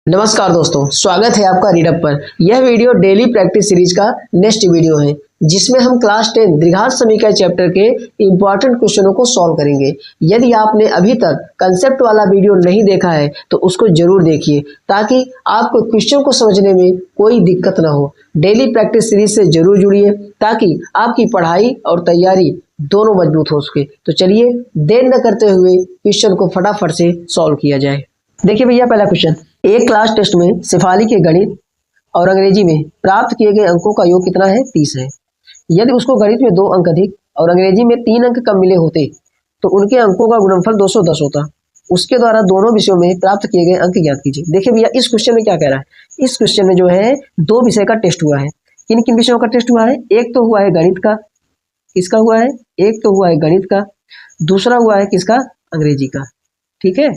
नमस्कार दोस्तों, स्वागत है आपका रीडअप पर। यह वीडियो डेली प्रैक्टिस सीरीज का नेक्स्ट वीडियो है, जिसमें हम क्लास 10 द्विघात समीकरण चैप्टर के इंपॉर्टेंट क्वेश्चनों को सॉल्व करेंगे। यदि आपने अभी तक कंसेप्ट वाला वीडियो नहीं देखा है तो उसको जरूर देखिए, ताकि आपको क्वेश्चन को समझने में कोई दिक्कत ना हो। डेली प्रैक्टिस सीरीज से जरूर जुड़िए, ताकि आपकी पढ़ाई और तैयारी दोनों मजबूत हो सके। तो चलिए देर न करते हुए क्वेश्चन को फटाफट से सॉल्व किया जाए। देखिए भैया, पहला क्वेश्चन, एक क्लास टेस्ट में शेफाली के गणित और अंग्रेजी में प्राप्त किए गए अंकों का योग कितना है? 30 है। यदि उसको गणित में 2 अंक अधिक और अंग्रेजी में 3 अंक कम मिले होते तो उनके अंकों का गुणनफल 210 होता। उसके द्वारा दोनों विषयों में प्राप्त किए गए अंक ज्ञात कीजिए। देखिए भैया, इस क्वेश्चन में क्या कह रहा है, इस क्वेश्चन में जो है 2 विषय का टेस्ट हुआ है। किन किन विषयों का टेस्ट हुआ है? एक तो हुआ है गणित का, किसका हुआ है? एक तो हुआ है गणित का, दूसरा हुआ है किसका? अंग्रेजी का। ठीक है,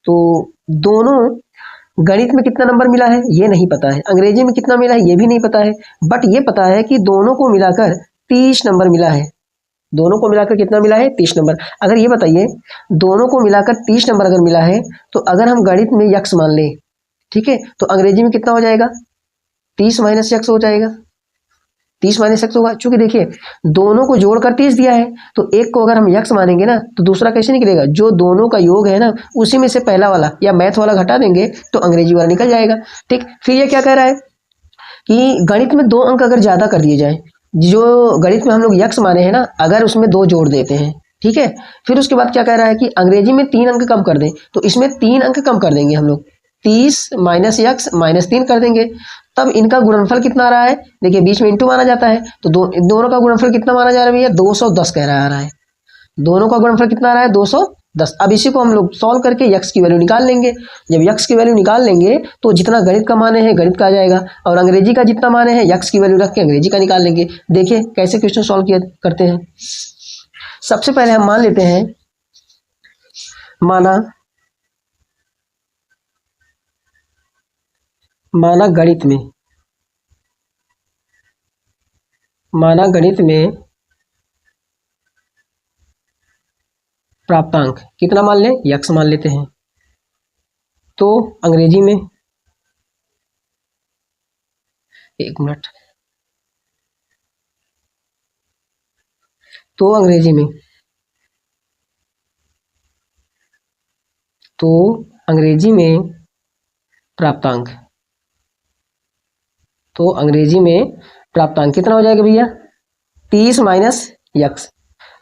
तो दोनों गणित में कितना नंबर मिला है ये नहीं पता है, अंग्रेजी में कितना मिला है ये भी नहीं पता है, बट ये पता है कि दोनों को मिलाकर 30 नंबर मिला है। दोनों को मिलाकर कितना मिला है? 30 नंबर। अगर ये बताइए, दोनों को मिलाकर 30 नंबर अगर मिला है तो अगर हम गणित में यक्स मान लें, ठीक है, तो अंग्रेजी में कितना हो जाएगा? 30 माइनस यक्स हो जाएगा। 30 माइनस यक्स होगा, चूंकि देखिए दोनों को जोड़कर 30 दिया है, तो एक को अगर हम यक्स मानेंगे ना तो दूसरा कैसे निकलेगा? जो दोनों का योग है ना, उसी में से पहला वाला या मैथ वाला घटा देंगे तो अंग्रेजी वाला निकल जाएगा। ठीक, फिर ये क्या कह रहा है कि गणित में 2 अंक अगर ज्यादा कर दिए जाए, जो गणित में हम लोग यक्स माने हैं ना, अगर उसमें 2 जोड़ देते हैं, ठीक है, फिर उसके बाद क्या कह रहा है कि अंग्रेजी में 3 अंक कम कर दें, तो इसमें 3 अंक कम कर देंगे हम लोग। 30 माइनस यक्स माइनस 3 कर देंगे, तब इनका गुणनफल कितना आ रहा है? देखिए बीच में इंटू माना जाता है, तो दोनों का गुणनफल कितना माना जा रहा है भैया? 210 कह रहा है। दोनों का गुणनफल कितना आ रहा है? 210। अब इसी को हम लोग सॉल्व करके यक्स की वैल्यू निकाल लेंगे। जब यक्स की वैल्यू निकाल लेंगे तो जितना गणित का माने हैं गणित का आ जाएगा, और अंग्रेजी का जितना माने हैं यक्स की वैल्यू रख के अंग्रेजी का निकाल लेंगे। देखिए कैसे क्वेश्चन सॉल्व किया करते हैं। सबसे पहले हम मान लेते हैं, माना गणित में प्राप्तांक कितना मान लें? यक्स मान लेते हैं। तो अंग्रेजी में, एक मिनट, तो अंग्रेजी में प्राप्तांक, तो अंग्रेजी में प्राप्तांक कितना हो जाएगा भैया? 30 माइनस यक्स।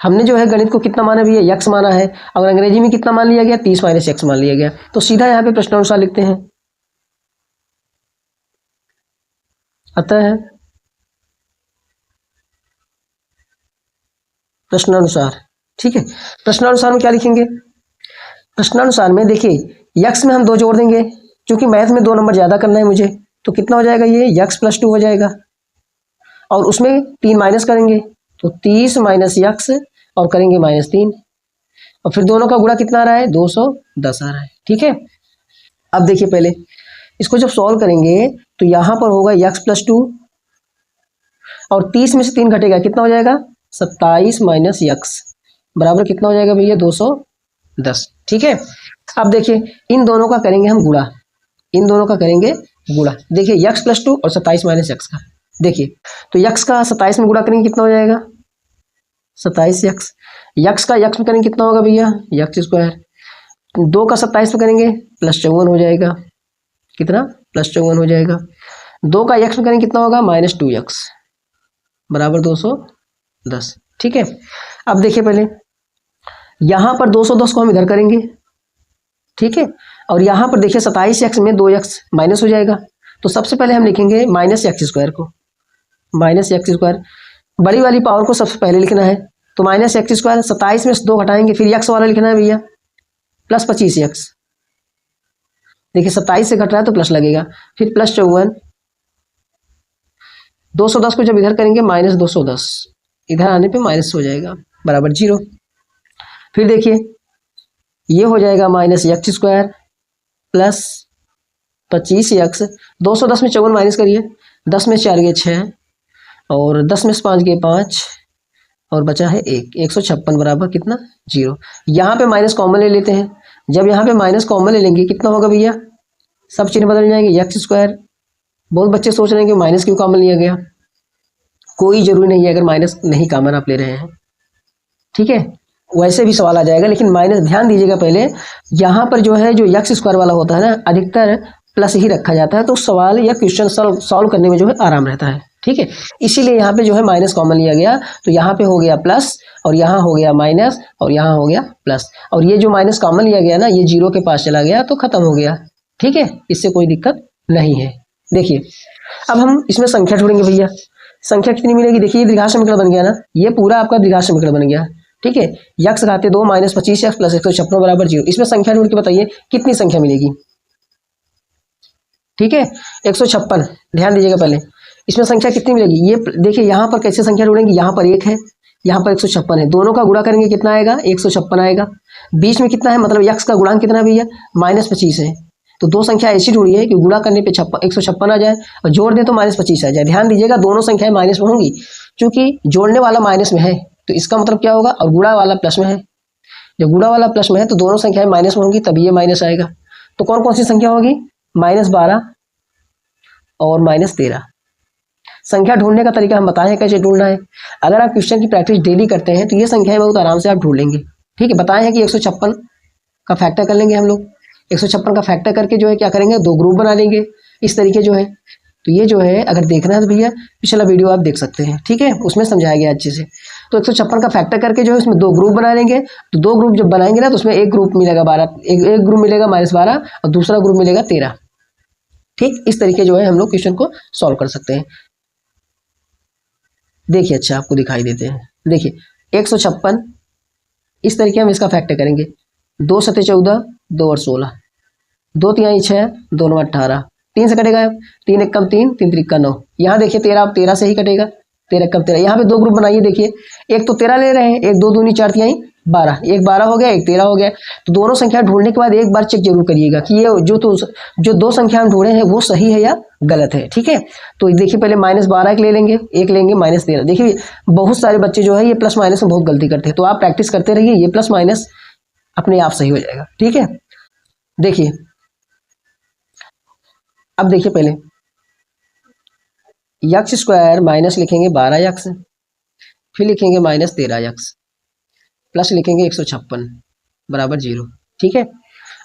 हमने जो है गणित को कितना माना भैया? यक्स माना है, और अंग्रेजी में कितना मान लिया गया? 30 माइनस यक्स मान लिया गया। तो सीधा यहाँ पे प्रश्नानुसार लिखते हैं। अतः प्रश्नानुसार, ठीक है, प्रश्नानुसार में क्या लिखेंगे? प्रश्नानुसार में देखिए यक्स में हम 2 जोड़ देंगे, क्योंकि मैथ में 2 नंबर ज्यादा करना है मुझे, तो कितना हो जाएगा? ये यक्स प्लस 2 हो जाएगा, और उसमें 3 माइनस करेंगे तो 30 माइनस यक्स और करेंगे माइनस 3, और फिर दोनों का गुणा कितना आ रहा है? 210 आ रहा है। ठीक है, अब देखिए पहले इसको जब सॉल्व करेंगे तो यहाँ पर होगा यक्स प्लस 2, और 30 में से 3 घटेगा, कितना हो जाएगा? 27 माइनस यक्स बराबर कितना हो जाएगा भैया? 210। ठीक है, अब देखिए इन दोनों का करेंगे हम गुणा, इन दोनों का करेंगे गुणा। देखिए यक्स प्लस 2 और 27 माइनस यक्स का, देखिए तो यक्स का 27 में गुणा करेंगे कितना हो जाएगा? 27 यक्स। यक्स का यक्स में करेंगे कितना होगा भैया? X square. 2 का 27 में करेंगे प्लस 54 हो जाएगा, कितना? प्लस 54 हो जाएगा। 2 का यक्स में करेंगे कितना होगा? माइनस 2 यक्स बराबर 210। ठीक है, अब देखिए पहले यहाँ पर 210 को हम इधर करेंगे, ठीक है, और यहाँ पर देखिए 27 यक्स में 2 यक्स माइनस हो जाएगा, तो सबसे पहले हम लिखेंगे माइनस यक्स स्क्वायर को, माइनस यक्स स्क्वायर, बड़ी वाली पावर को सबसे पहले लिखना है, तो माइनस यक्स स्क्वायर। 27 में से 2 घटाएंगे, फिर यक्स वाला लिखना है भैया, प्लस 25 यक्स। देखिए 27 से घट रहा है तो प्लस लगेगा, फिर प्लस 54, 210 को जब इधर करेंगे माइनस 210, इधर आने पे माइनस हो जाएगा बराबर 0। फिर देखिए ये हो जाएगा minus x square plus 25 x. 210 में 54 माइनस करिए, 10 में 4 गए 6, और 10 में 5 गए 5, और बचा है 1, 156 बराबर कितना? 0। यहाँ पे माइनस कॉमन ले लेते हैं, जब यहाँ पे माइनस कॉमन ले लेंगे कितना होगा भैया? सब चिन्ह बदल जाएंगे, एक्स स्क्वायर। बहुत बच्चे सोच रहे हैं कि माइनस क्यों कॉमन लिया गया, कोई जरूरी नहीं है अगर माइनस नहीं कॉमन आप ले रहे हैं, ठीक है। वैसे भी सवाल आ जाएगा, लेकिन माइनस ध्यान दीजिएगा पहले, यहाँ पर जो है जो एक्स स्क्वायर वाला होता है ना, अधिकतर प्लस ही रखा जाता है, तो सवाल या क्वेश्चन सॉल्व करने में जो है आराम रहता है, ठीक है। इसीलिए यहाँ पे जो है माइनस कॉमन लिया गया, तो यहाँ पे हो गया प्लस और यहाँ हो गया माइनस और यहाँ हो गया प्लस, और ये जो माइनस कॉमन लिया गया ना, ये जीरो के पास चला गया तो खत्म हो गया, ठीक है। इससे कोई दिक्कत नहीं है। देखिए अब हम इसमें संख्या ढूंढेंगे भैया, संख्या कितनी मिलेगी, देखिए ये द्विघात समीकरण बन गया ना, ये पूरा आपका द्विघात समीकरण बन गया, ठीक है। यक्स घाते 2 माइनस 25 एक्स प्लस 156 बराबर 0। इसमें संख्या ढूंढ के बताइए कितनी संख्या मिलेगी, ठीक है। 156, ध्यान दीजिएगा पहले, इसमें संख्या कितनी मिलेगी, ये देखिए यहाँ पर कैसे संख्या ढूंढेंगे, यहाँ पर 1 है, यहाँ पर 156 है, दोनों का गुणा करेंगे कितना आएगा, 156 आएगा। बीच में कितना है, मतलब यक्स का गुणांक कितना है भैया, -25 है। तो दो संख्या ऐसी ढूंढिए कि गुणा करने पे 156 आ जाए और जोड़ दें तो -25 आ जाए। ध्यान दीजिएगा दोनों संख्याएं माइनस में होंगी, क्योंकि जोड़ने वाला माइनस में है तो इसका मतलब क्या होगा, और गुणा वाला प्लस में है, जब गुणा वाला प्लस में है तो दोनों संख्याएं माइनस में होंगी, तभी ये माइनस आएगा। तो कौन कौन सी संख्या होगी, -12 और -13। संख्या ढूंढने का तरीका हम बताए हैं कैसे ढूंढना है। अगर आप क्वेश्चन की प्रैक्टिस डेली करते हैं तो ये संख्याएं बहुत आराम से आप ढूंढ लेंगे, ठीक है। बताए हैं कि 156 का फैक्टर कर लेंगे हम लोग, 156 का फैक्टर करके जो है क्या करेंगे, दो ग्रुप बना लेंगे इस तरीके जो है। तो ये जो है अगर देखना है तो भैया पिछला वीडियो आप देख सकते हैं, ठीक है, उसमें समझाया गया अच्छे से। तो 156 का फैक्टर करके जो है उसमें दो ग्रुप बना लेंगे, तो दो ग्रुप जब बनाएंगे ना तो उसमें एक ग्रुप मिलेगा 12, एक ग्रुप मिलेगा -12 और दूसरा ग्रुप मिलेगा 13, ठीक। इस तरीके जो है हम लोग क्वेश्चन को सॉल्व कर सकते हैं। देखिए अच्छा आपको दिखाई देते हैं, देखिए 156 इस तरीके हम इसका फैक्टर करेंगे, 2 सते 14, 2 और 16, 2 तिहाई 6, 2 9 18, 3 से कटेगा 3 एकम 3, 3 त्रिका 9। यहाँ देखिए 13 से ही कटेगा, 13 एकम 13। यहाँ पे दो ग्रुप बनाइए, देखिए एक तो 13 ले रहे हैं, एक 2 दूनी 4 तिहाई 12, एक 12 हो गया, एक 13 हो गया। तो दोनों संख्या ढूंढने के बाद एक बार चेक जरूर करिएगा कि ये जो दो संख्या हम ढूंढे हैं वो सही है या गलत है, ठीक है। तो देखिए पहले -12 एक ले लेंगे, एक लेंगे -13। देखिए बहुत सारे बच्चे जो है ये प्लस माइनस में बहुत गलती करते हैं, तो आप प्रैक्टिस करते रहिए, ये प्लस माइनस अपने आप सही हो जाएगा, ठीक है। देखिए अब देखिए पहले यक्स स्क्वायर माइनस लिखेंगे 12 फिर लिखेंगे -13 प्लस लिखेंगे 156 बराबर 0, ठीक है।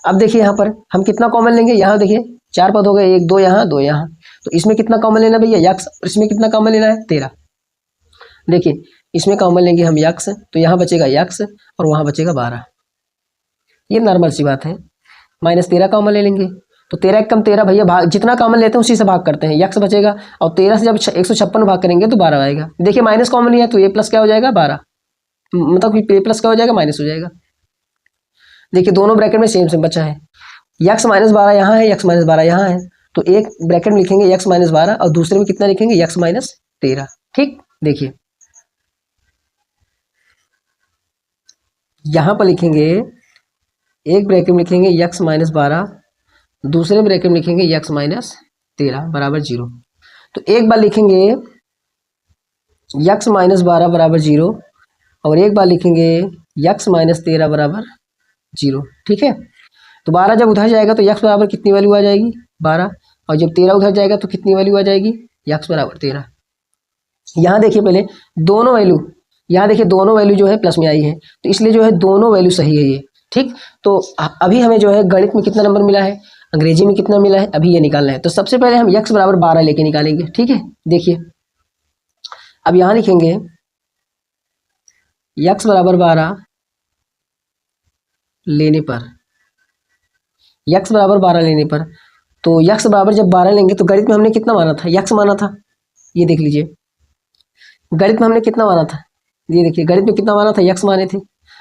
अब देखिए यहाँ पर हम कितना कॉमन लेंगे, यहाँ देखिए 4 पद हो गए, 1 2 यहाँ 2 यहाँ, तो इसमें कितना कॉमन लेना भैया, यक्स, इसमें कितना कॉमन लेना है 13। देखिए इसमें कॉमन लेंगे हम यक्स, तो यहाँ बचेगा यक्स और वहाँ बचेगा 12, ये नॉर्मल सी बात है। -13 कॉमन ले लेंगे, तो 13 एकम 13 भैया, भाग जितना कॉमन लेते हैं उसी से भाग करते हैं, यक्स बचेगा और 13 से जब 156 भाग करेंगे तो 12 आएगा। देखिए माइनस कॉमन लिया तो ये प्लस क्या हो जाएगा 12, मतलब कि ये प्लस क्या हो जाएगा माइनस हो जाएगा। देखिए दोनों ब्रैकेट में सेम सेम बचा है, यक्स -12 यहाँ है, यक्स -12 यहाँ है, तो एक ब्रैकेट में लिखेंगे यक्स -12 और दूसरे में कितना लिखेंगे यक्स -13, ठीक। देखिए यहाँ पर लिखेंगे, एक ब्रैकेट में लिखेंगे यक्स -12, दूसरे ब्रैकेट में लिखेंगे यक्स -13 बराबर 0। तो एक बार लिखेंगे यक्स -12 बराबर 0 और एक बार लिखेंगे यक्स -13 बराबर 0, ठीक है। तो 12 जब उधर जाएगा तो यक्स बराबर कितनी वैल्यू आ जाएगी 12, और जब 13 उधर जाएगा तो कितनी वैल्यू आ जाएगी यक्स बराबर 13। यहाँ देखिए पहले दोनों वैल्यू, यहाँ देखिए दोनों वैल्यू जो है प्लस में आई है, तो इसलिए जो है दोनों वैल्यू सही है ये, ठीक। तो अभी हमें जो है गणित में कितना नंबर मिला है, अंग्रेजी में कितना मिला है, अभी ये निकालना है। तो सबसे पहले हम यक्स बराबर 12 लेके निकालेंगे, ठीक है। देखिए अब यहाँ लिखेंगे यक्स बराबर 12 लेने पर, यक्स बराबर 12 लेने पर, तो यक्स बराबर जब 12 लेंगे तो गणित में हमने कितना माना था, यक्स माना था, ये देख लीजिए गणित में हमने कितना माना था, ये देखिए गणित में कितना माना था यक्स माने थे,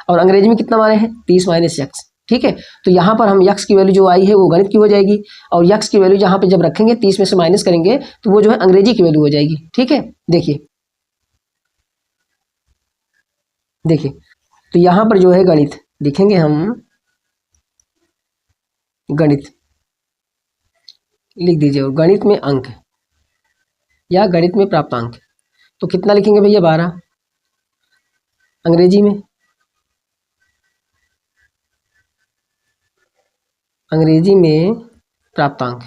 और अंग्रेजी में कितना माने हैं 30 - यक्स, ठीक है। तो यहाँ पर हम यक्स की वैल्यू जो आई है वो गणित की हो जाएगी, और यक्स की वैल्यू जहाँ पे जब रखेंगे 30 में से माइनस करेंगे तो वो जो है अंग्रेजी की वैल्यू हो जाएगी, ठीक है। देखिए देखिए तो यहाँ पर जो है गणित लिखेंगे हम, गणित लिख दीजिए, और गणित में अंक या गणित में प्राप्तांक, तो कितना लिखेंगे भैया 12, अंग्रेजी में, अंग्रेजी में प्राप्तांक।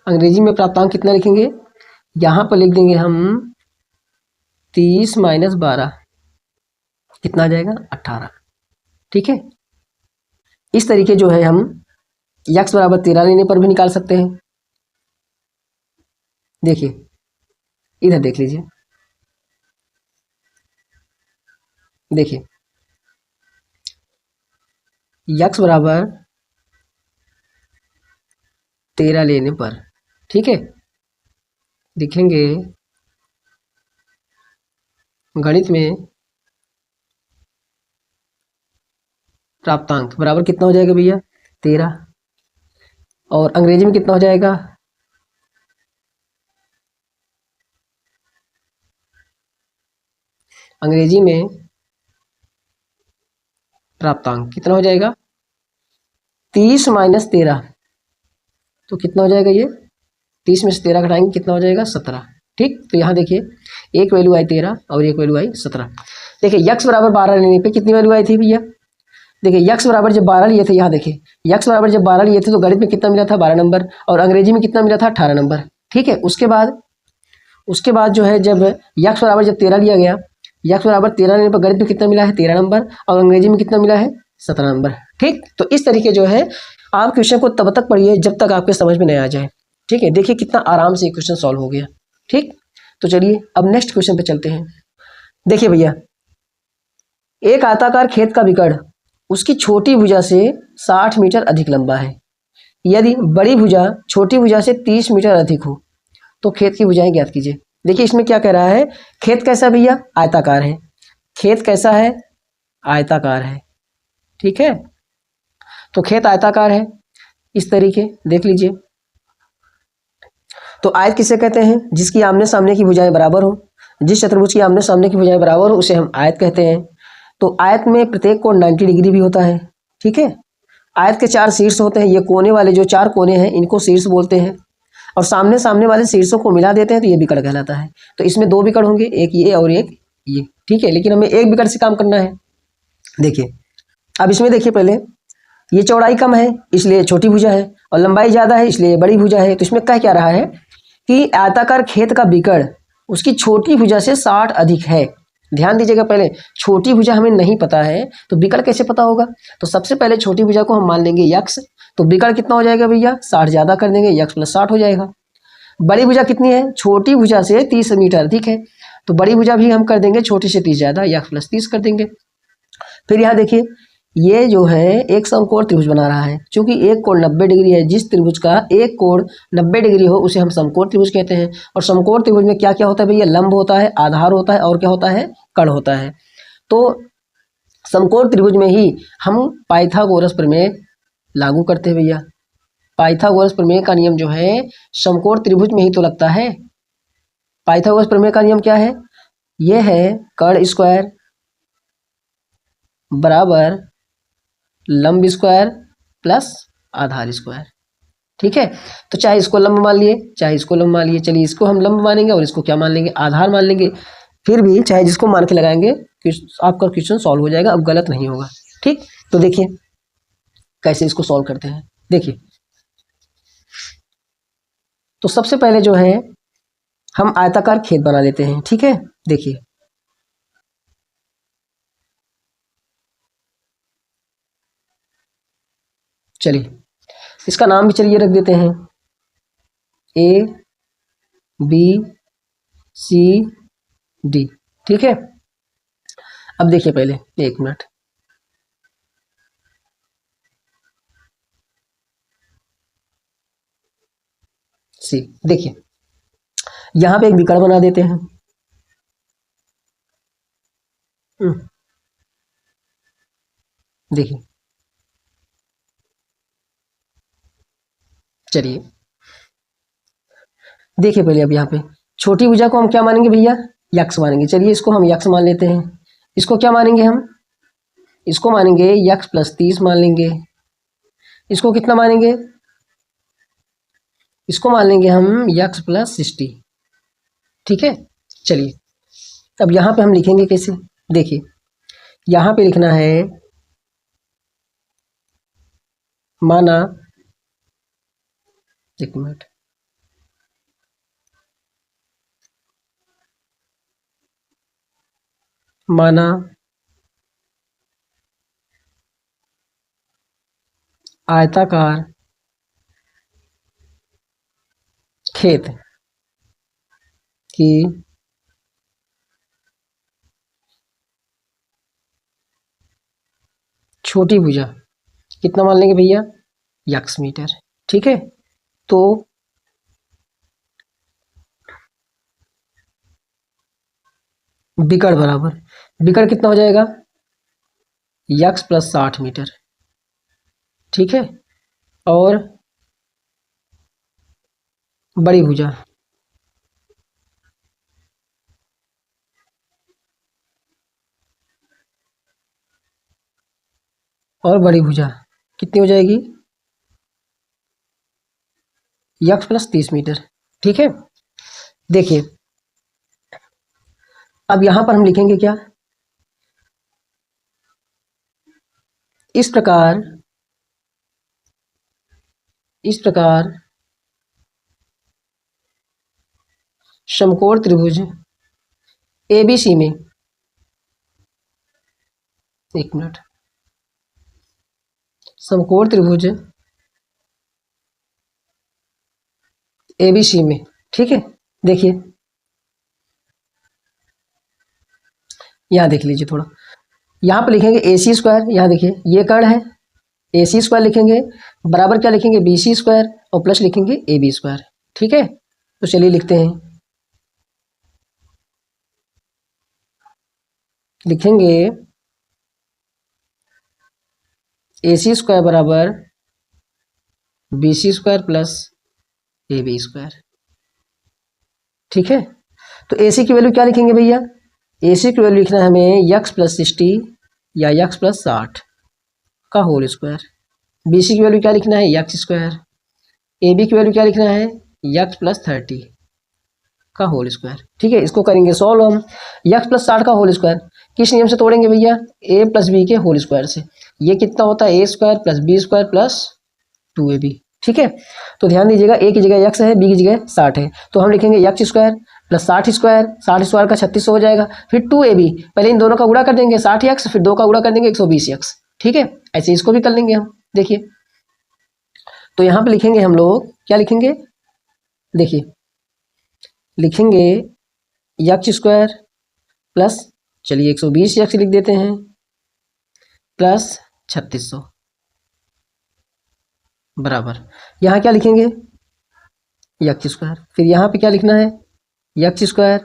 अंग्रेजी में प्राप्तांक कितना लिखेंगे, यहाँ पर लिख देंगे हम 30 माइनस 12, कितना आ जाएगा 18। ठीक है, इस तरीके जो है हम यक्स बराबर 13 लेने पर भी निकाल सकते हैं। देखिए इधर देख लीजिए, देखिए यक्स बराबर 13 लेने पर, ठीक है, लिखेंगे गणित में प्राप्तांक बराबर कितना हो जाएगा भैया 13, और अंग्रेजी में कितना हो जाएगा, अंग्रेजी में प्राप्तांक कितना हो जाएगा 30 माइनस 13, तो कितना हो जाएगा ये 30 में से 13 घटाएंगे कितना हो जाएगा 17। ठीक, तो यहाँ देखिए एक वैल्यू आई 13 और एक वैल्यू आई 17। देखिए यक्स बराबर 12 लेने पे कितनी वैल्यू आई थी भैया, देखिए यक्स बराबर जब 12 लिए थे, यहाँ देखिए यक्स बराबर जब 12 लिए थे तो गणित में कितना मिला था 12 नंबर, और अंग्रेजी में कितना मिला था 18 नंबर। ठीक है, उसके बाद जो है जब यक्स बराबर जब 13 लिया गया, यक्स बराबर 13 लेने पर गणित में कितना मिला है 13 नंबर, और अंग्रेजी में कितना मिला है 17 नंबर। ठीक, तो इस तरीके जो है आप क्वेश्चन को तब तक पढ़िए जब तक आपके समझ में नहीं आ जाए। ठीक है, देखिए कितना आराम से क्वेश्चन सॉल्व हो गया। ठीक, तो चलिए अब नेक्स्ट क्वेश्चन पे चलते हैं। देखिए भैया, एक आयताकार खेत का विकर्ण उसकी छोटी भुजा से 60 मीटर अधिक लंबा है। यदि बड़ी भुजा छोटी भुजा से 30 मीटर अधिक हो तो खेत की भुजाएं ज्ञात कीजिए। देखिए इसमें क्या कह रहा है, खेत कैसा भैया आयताकार है, खेत कैसा है आयताकार है। ठीक है, तो खेत आयताकार है इस तरीके देख लीजिए। तो आयत किसे कहते हैं, जिसकी आमने सामने की भुजाएं बराबर हो, जिस चतुर्भुज की आमने सामने की भुजाएं बराबर हो उसे हम आयत कहते हैं। तो आयत में प्रत्येक कोण 90 डिग्री भी होता है। ठीक है, आयत के 4 शीर्ष होते हैं, ये कोने वाले जो 4 कोने हैं इनको शीर्ष बोलते हैं, और सामने सामने वाले शीर्षों को मिला देते हैं तो ये विकर्ण कहलाता है। तो इसमें 2 विकर्ण होंगे, एक ये और एक ये। ठीक है, लेकिन हमें एक विकर्ण से काम करना है। देखिए अब इसमें देखिए, पहले ये चौड़ाई कम है इसलिए छोटी भुजा है, और लंबाई ज़्यादा है इसलिए बड़ी भुजा है। तो इसमें कह क्या रहा है कि आयताकार खेत का विकर्ण उसकी छोटी भुजा से 60 अधिक है। ध्यान दीजिएगा, पहले छोटी भुजा हमें नहीं पता है तो विकर्ण कैसे पता होगा, तो सबसे पहले छोटी भुजा को हम मान लेंगे यक्स, तो विकर्ण कितना हो जाएगा भैया 60 ज़्यादा कर देंगे, यक्स प्लस 60 हो जाएगा। बड़ी भुजा कितनी है, छोटी भुजा से 30 मीटर अधिक है, तो बड़ी भुजा भी हम कर देंगे छोटी से 30 ज़्यादा, यक्स प्लस 30 कर देंगे। फिर यहाँ देखिए ये जो है एक समकोण त्रिभुज बना रहा है, क्योंकि एक कोण 90 डिग्री है, जिस त्रिभुज का एक कोण 90 डिग्री हो उसे हम समकोण त्रिभुज कहते हैं। और समकोण त्रिभुज में क्या क्या होता है भैया, लंब होता है, आधार होता है, और क्या होता है कर्ण होता है। तो समकोण त्रिभुज में ही हम पाइथागोरस प्रमेय लागू करते हैं भैया। पाइथागोरस प्रमेय का नियम जो है समकोण त्रिभुज में ही तो लगता है। पाइथागोरस प्रमेय का नियम क्या है, यह है कर्ण स्क्वायर बराबर लंब स्क्वायर प्लस आधार स्क्वायर। ठीक है, तो चाहे इसको लंब मान लिए चाहे इसको लंब मान लिए, चलिए इसको हम लंब मानेंगे और इसको क्या मान लेंगे आधार मान लेंगे, फिर भी चाहे जिसको मान के लगाएंगे आपका क्वेश्चन सॉल्व हो जाएगा, अब गलत नहीं होगा। ठीक, तो देखिए कैसे इसको सॉल्व करते हैं। देखिए तो सबसे पहले जो है हम आयताकार खेत बना लेते हैं। ठीक है, देखिए चलिए इसका नाम भी चलिए रख देते हैं A B C D। ठीक है, अब देखिए पहले 1 मिनट, सी देखिए यहां पे एक विकर्ण बना देते हैं। देखिए चलिए देखिए पहले अब यहाँ पे छोटी भुजा को हम क्या मानेंगे भैया यक्स मानेंगे। चलिए इसको हम यक्स मान लेते हैं। इसको क्या मानेंगे हम, इसको मानेंगे यक्स प्लस 30 मान लेंगे। इसको कितना मानेंगे, इसको मान लेंगे हम यक्स प्लस 60। ठीक है, चलिए अब यहाँ पे हम लिखेंगे कैसे, देखिए यहाँ पे लिखना है माना, एक मिनट, माना आयताकार खेत की छोटी भुजा कितना मान लेंगे भैया, यक्स मीटर। ठीक है, तो विकर्ण बराबर, विकर्ण कितना हो जाएगा, यक्स प्लस 60 मीटर। ठीक है, और बड़ी भुजा कितनी हो जाएगी, यक्स प्लस 30 मीटर। ठीक है, देखिए अब यहां पर हम लिखेंगे क्या, इस प्रकार समकोण त्रिभुज एबीसी में, एक मिनट, समकोण त्रिभुज एबीसी में, ठीक है, देखिए यहां देख लीजिए थोड़ा, यहां पर लिखेंगे ए सी स्क्वायर, यहां देखिए ये कर्ण है, ए सी स्क्वायर लिखेंगे, बराबर क्या लिखेंगे, बी सी स्क्वायर, और प्लस लिखेंगे ए बी स्क्वायर। ठीक है, तो चलिए लिखते हैं, लिखेंगे ए सी स्क्वायर बराबर B C square plus A B square. ठीक है, तो ए सी की वैल्यू क्या लिखेंगे भैया, ए सी की वैल्यू लिखना है हमें यक्स प्लस 60 या यक्स प्लस 60 का होल स्क्वायर, बी सी की वैल्यू क्या लिखना है, यक्स स्क्वायर, ए बी की वैल्यू क्या लिखना है, यक्स प्लस 30 का होल स्क्वायर। ठीक है, इसको करेंगे सॉल्व हम, यक्स प्लस 60 का होल स्क्वायर किस नियम से तोड़ेंगे भैया, ए प्लस बी के होल स्क्वायर से, ये कितना होता है, A square plus B square plus 2ab। ठीक है, तो ध्यान दीजिएगा, ए की जगह यक्स है, बी की जगह 60 है, तो हम लिखेंगे x square plus 60 square, 60 square का 3600 हो जाएगा, फिर 2ab, पहले इन दोनों का गुणा कर देंगे 60 यक्स, फिर 2 का गुणा कर देंगे 120 यक्स। ठीक है, ऐसे इसको भी कर लेंगे हम, देखिए तो यहाँ पे लिखेंगे हम लोग, क्या लिखेंगे, देखिए लिखेंगे यक्स स्क्वायर प्लस, चलिए 120 यक्स लिख देते हैं, प्लस 3600 बराबर, यहाँ क्या लिखेंगे, यक्स स्क्वायर, फिर यहाँ पे क्या लिखना है, यक्स स्क्वायर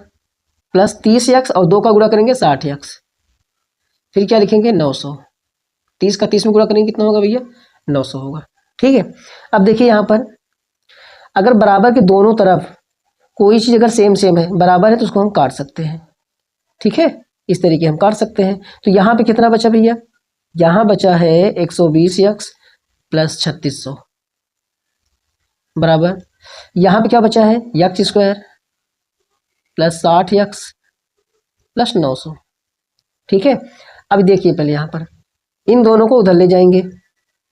प्लस 30 यक्स और 2 का गुणा करेंगे 60 यक्स, फिर क्या लिखेंगे 900, 30 का 30 में गुणा करेंगे कितना होगा भैया, 900 होगा। ठीक है, अब देखिए यहाँ पर अगर बराबर के दोनों तरफ कोई चीज़ अगर सेम सेम है, बराबर है, तो उसको हम काट सकते हैं। ठीक है, इस तरीके हम काट सकते हैं, तो यहाँ पे कितना बचा भैया, यहाँ बचा है 120 यक्स प्लस 3600 बराबर, यहाँ पे क्या बचा है, x square plus 60 x plus 900। ठीक है, अब देखिए पहले यहाँ पर इन दोनों को उधर ले जाएंगे,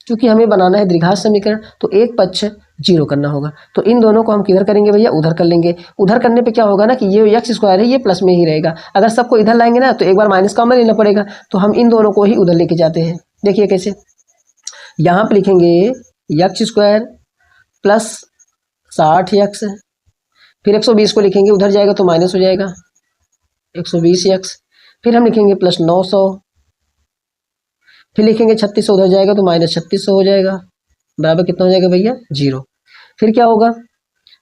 क्योंकि हमें बनाना है द्विघात समीकरण, तो एक पक्ष जीरो करना होगा, तो इन दोनों को हम किधर करेंगे भैया, उधर कर लेंगे। उधर करने पे क्या होगा ना कि ये यक्स स्क्वायर है, ये प्लस में ही रहेगा, अगर सबको इधर लाएंगे ना तो एक बार माइनस कॉमन लेना पड़ेगा, तो हम इन दोनों को ही उधर लेके जाते हैं। देखिए कैसे, यहाँ पे लिखेंगे यक्स स्क्वायर प्लस 60 यक्स, फिर 120 को लिखेंगे, उधर जाएगा तो माइनस हो जाएगा 120 यक्स, फिर हम लिखेंगे प्लस 900, फिर लिखेंगे 3600, उधर जाएगा तो माइनस 3600 हो जाएगा, बराबर कितना हो जाएगा भैया, 0। फिर क्या होगा,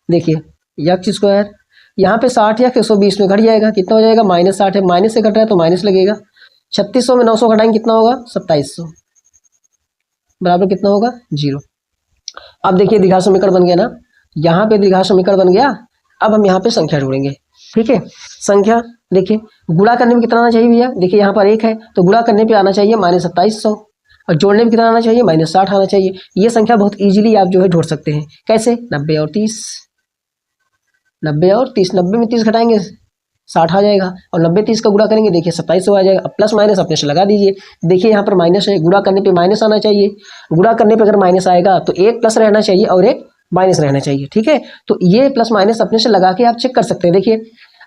देखिए यक्स स्क्वायर, यहाँ पे 60 या 120 में घट जाएगा, कितना हो जाएगा, माइनस 60 है, माइनस से घट रहा है तो माइनस लगेगा, 3600 में 900 घटाएंगे कितना होगा, 2700 बराबर कितना होगा, 0। अब देखिए द्विघात समीकरण बन गया ना, यहाँ पे द्विघात समीकरण बन गया, अब हम यहाँ पे संख्या ढूंढेंगे। ठीक है, संख्या देखिए गुणा करने में कितना आना चाहिए भैया, देखिए यहाँ पर 1 है तो गुणा करने पे आना चाहिए माइनस 2700, और जोड़ने में कितना आना चाहिए, माइनस 60 आना चाहिए। ये संख्या बहुत इजीली आप जो है ढूंढ सकते हैं, कैसे, 90 और 30, 90 और 30, 90 में 30 घटाएंगे 60 आ जाएगा। और 90 30 का गुणा करेंगे, देखिए 2700 आ जाएगा। अब प्लस माइनस अपने से लगा दीजिए। देखिए यहाँ पर माइनस है, गुणा करने पे माइनस आना चाहिए। गुणा करने पे अगर माइनस आएगा तो एक प्लस रहना चाहिए और एक माइनस रहना चाहिए, ठीक है। तो ये प्लस माइनस अपने से लगा के आप चेक कर सकते हैं। देखिए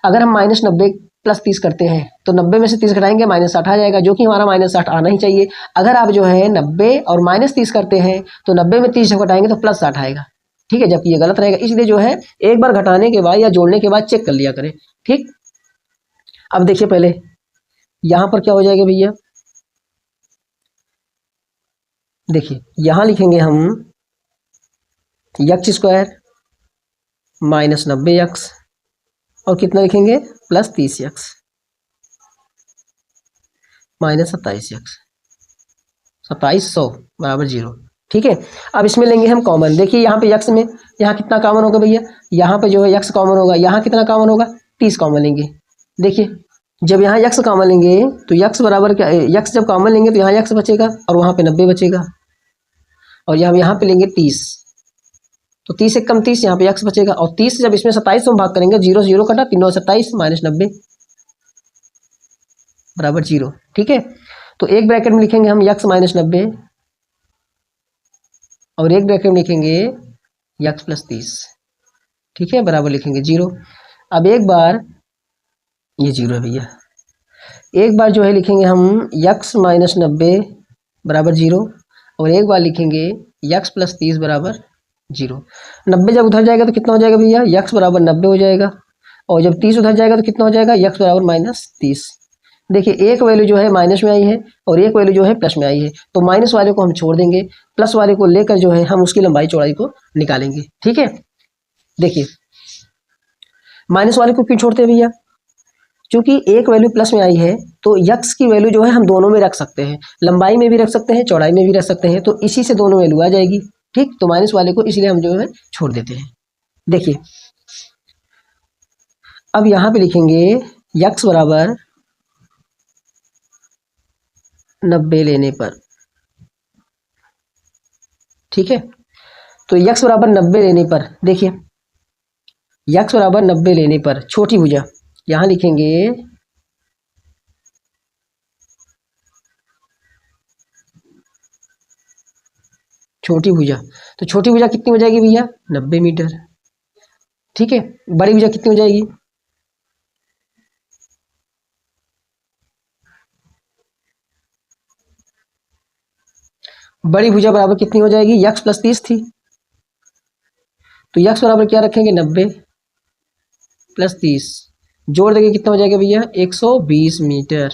अगर हम -90 + 30 करते हैं तो 90 में से 30 घटाएंगे -60 आ जाएगा, जो कि हमारा -60 आना ही चाहिए। अगर आप जो है 90 और -30 करते हैं तो 90 में 30 जब घटाएंगे तो +60 आएगा, ठीक है, जबकि ये गलत रहेगा। इसलिए जो है एक बार घटाने के बाद या जोड़ने के बाद चेक कर लिया करें, ठीक। अब देखिए पहले यहां पर क्या हो जाएगा भैया, देखिए यहां लिखेंगे हम x² -90x और कितना लिखेंगे +30x -27x 2700 बराबर 0, ठीक है। अब इसमें लेंगे हम कॉमन। देखिए यहाँ पे x में यहाँ कितना कॉमन होगा भैया, यहाँ पे जो है x कॉमन होगा, यहाँ कितना कॉमन होगा 30 कॉमन लेंगे। देखिए जब यहाँ x कॉमन लेंगे तो x बराबर क्या, x जब कॉमन लेंगे तो यहाँ x बचेगा और वहाँ पे 90 बचेगा। और यहाँ पे लेंगे 30 तो 30 से कम 30, यहाँ पे x बचेगा। और 30 जब इसमें 27 हम भाग करेंगे, 0 से 0 कटा, 3 9 27 -90 बराबर 0, ठीक है। तो एक ब्रैकेट में लिखेंगे हम x -90 और एक ब्रैकेट में लिखेंगे x + 30, ठीक है, बराबर लिखेंगे 0। अब एक बार ये 0 है भैया, एक बार जो है लिखेंगे हम x -90 बराबर 0 और एक बार लिखेंगे x + 30 बराबर 0। 90 जब उधर जाएगा तो कितना हो जाएगा भैया, x बराबर 90 हो जाएगा। और जब 30 उधर जाएगा तो कितना हो जाएगा, x बराबर -30। देखिए एक वैल्यू जो है माइनस में आई है और एक वैल्यू जो है प्लस में आई है, तो माइनस वाले को हम छोड़ देंगे, प्लस वाले को लेकर जो है हम उसकी लंबाई चौड़ाई को निकालेंगे, ठीक है। देखिए माइनस वाले को क्यों छोड़ते हैं भैया, क्योंकि एक वैल्यू प्लस में आई है तो x की वैल्यू जो है हम दोनों में रख सकते हैं, लंबाई में भी रख सकते हैं, चौड़ाई में भी रख सकते हैं, तो इसी से दोनों वैल्यू आ जाएगी, ठीक। तो माइनस वाले को इसलिए हम जो है छोड़ देते हैं। देखिए अब यहाँ पे लिखेंगे x बराबर 90 लेने पर, ठीक है। तो x बराबर 90 लेने पर, देखिए x बराबर 90 लेने पर छोटी भुजा यहां लिखेंगे छोटी भुजा, तो छोटी भुजा कितनी हो जाएगी भैया 90 मीटर, ठीक है। बड़ी भुजा कितनी हो जाएगी, बड़ी भुजा बराबर कितनी हो जाएगी, x + 30 थी तो x बराबर क्या रखेंगे 90 + 30 जोड़ देंगे, कितना हो जाएगा भैया 120 मीटर,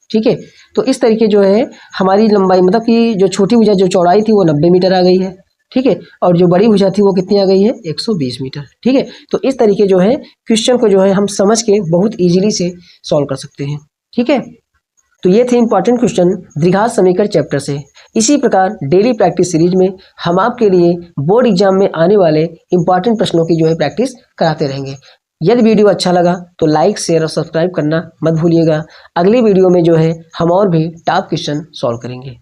ठीक है। तो इस तरीके जो है हमारी लंबाई, मतलब कि जो छोटी भुजा जो चौड़ाई थी वो 90 मीटर आ गई है, ठीक है। और जो बड़ी भुजा थी वो कितनी आ गई है 120 मीटर, ठीक है। तो इस तरीके जो है क्वेश्चन को जो है हम समझ के बहुत ईजिली से सॉल्व कर सकते हैं, ठीक है। तो ये थे इंपॉर्टेंट क्वेश्चन द्विघात समीकरण चैप्टर से। इसी प्रकार डेली प्रैक्टिस सीरीज में हम आपके लिए बोर्ड एग्जाम में आने वाले इंपॉर्टेंट प्रश्नों की जो है प्रैक्टिस कराते रहेंगे। यदि वीडियो अच्छा लगा तो लाइक शेयर और सब्सक्राइब करना मत भूलिएगा। अगली वीडियो में जो है हम और भी टॉप क्वेश्चन सॉल्व करेंगे।